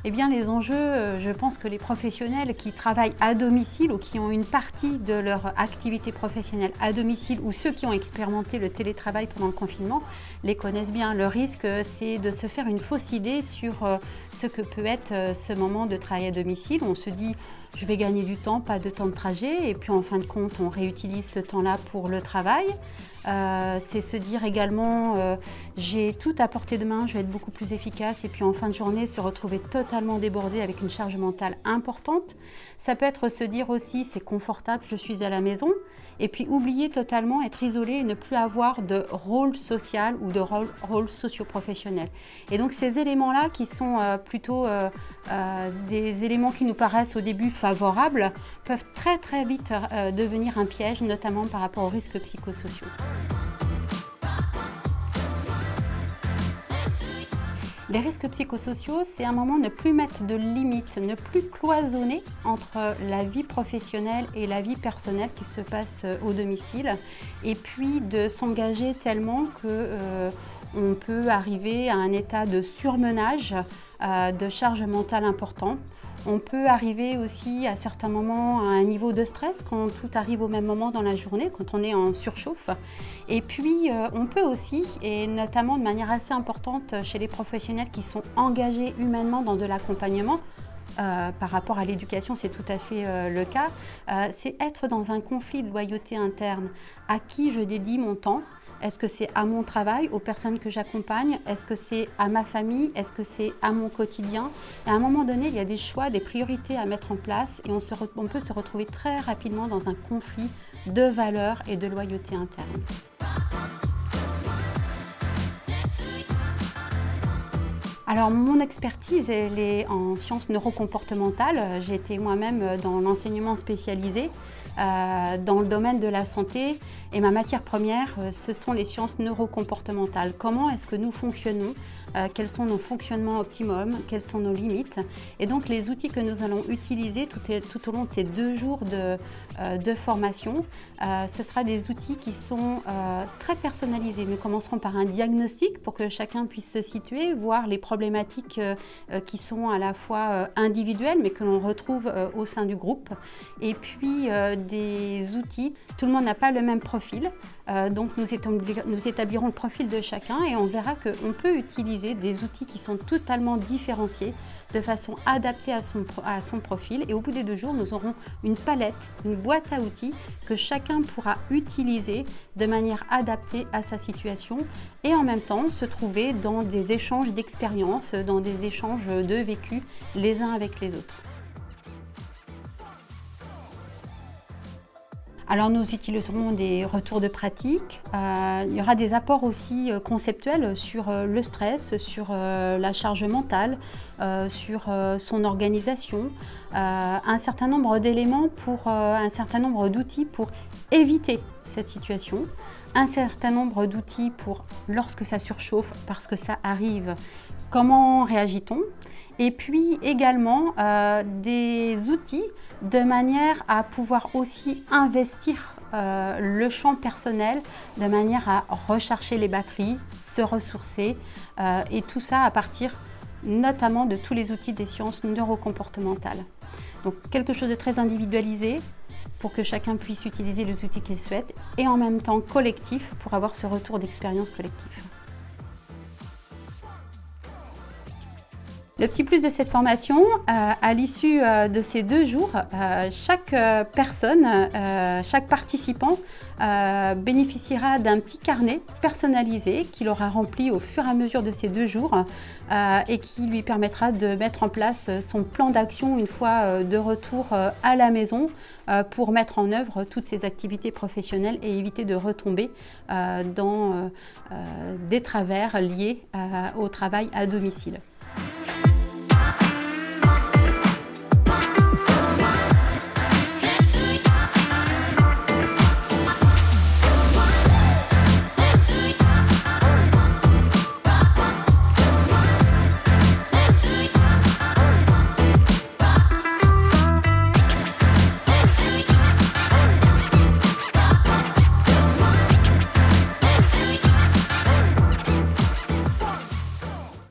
Eh bien, les enjeux, je pense que les professionnels qui travaillent à domicile ou qui ont une partie de leur activité professionnelle à domicile ou ceux qui ont expérimenté le télétravail pendant le confinement les connaissent bien. Le risque, c'est de se faire une fausse idée sur ce que peut être ce moment de travail à domicile. On se dit, je vais gagner du temps, pas de temps de trajet, et puis en fin de compte, on réutilise ce temps-là pour le travail. C'est se dire également, j'ai tout à portée de main, je vais être beaucoup plus efficace, et puis en fin de journée, se retrouver totalement débordé avec une charge mentale importante. Ça peut être se dire aussi, c'est confortable, je suis à la maison, et puis oublier totalement, être isolé et ne plus avoir de rôle social ou de rôle socio-professionnel. Et donc ces éléments-là qui sont plutôt des éléments qui nous paraissent au début favorables, peuvent très très vite devenir un piège, notamment par rapport aux risques psychosociaux. Les risques psychosociaux, c'est un moment ne plus mettre de limites, ne plus cloisonner entre la vie professionnelle et la vie personnelle qui se passe au domicile, et puis de s'engager tellement qu'on peut arriver à un état de surmenage, de charge mentale important. On peut arriver aussi à certains moments à un niveau de stress quand tout arrive au même moment dans la journée, quand on est en surchauffe. Et puis on peut aussi, et notamment de manière assez importante chez les professionnels qui sont engagés humainement dans de l'accompagnement, par rapport à l'éducation, c'est tout à fait le cas, c'est être dans un conflit de loyauté interne. À qui je dédie mon temps ? Est-ce que c'est à mon travail, aux personnes que j'accompagne? Est-ce que c'est à ma famille? Est-ce que c'est à mon quotidien? Et à un moment donné, il y a des choix, des priorités à mettre en place, et on peut se retrouver très rapidement dans un conflit de valeurs et de loyauté interne. Alors mon expertise, elle est en sciences neurocomportementales. J'ai été moi-même dans l'enseignement spécialisé dans le domaine de la santé, et ma matière première, ce sont les sciences neurocomportementales. Comment est-ce que nous fonctionnons? Quels sont nos fonctionnements optimums? Quelles sont nos limites? Et donc les outils que nous allons utiliser tout au long de ces 2 jours de formation, ce sera des outils qui sont très personnalisés. Nous commencerons par un diagnostic pour que chacun puisse se situer, voir les problématiques qui sont à la fois individuelles mais que l'on retrouve au sein du groupe. Et puis des outils, tout le monde n'a pas le même profil. Donc nous établirons le profil de chacun et on verra qu'on peut utiliser des outils qui sont totalement différenciés de façon adaptée à son profil, et au bout des 2 jours nous aurons une palette, une boîte à outils que chacun pourra utiliser de manière adaptée à sa situation et en même temps se trouver dans des échanges d'expériences, dans des échanges de vécus les uns avec les autres. Alors nous utiliserons des retours de pratique, il y aura des apports aussi conceptuels sur le stress, sur la charge mentale, sur son organisation, un certain nombre d'éléments un certain nombre d'outils pour éviter cette situation, un certain nombre d'outils pour lorsque ça surchauffe, parce que ça arrive, comment réagit-on? Et puis également des outils de manière à pouvoir aussi investir le champ personnel, de manière à recharger les batteries, se ressourcer, et tout ça à partir notamment de tous les outils des sciences neurocomportementales. Donc quelque chose de très individualisé pour que chacun puisse utiliser les outils qu'il souhaite, et en même temps collectif pour avoir ce retour d'expérience collectif. Le petit plus de cette formation, à l'issue de ces 2 jours, chaque personne, chaque participant bénéficiera d'un petit carnet personnalisé qu'il aura rempli au fur et à mesure de ces 2 jours et qui lui permettra de mettre en place son plan d'action une fois de retour à la maison pour mettre en œuvre toutes ses activités professionnelles et éviter de retomber dans des travers liés au travail à domicile.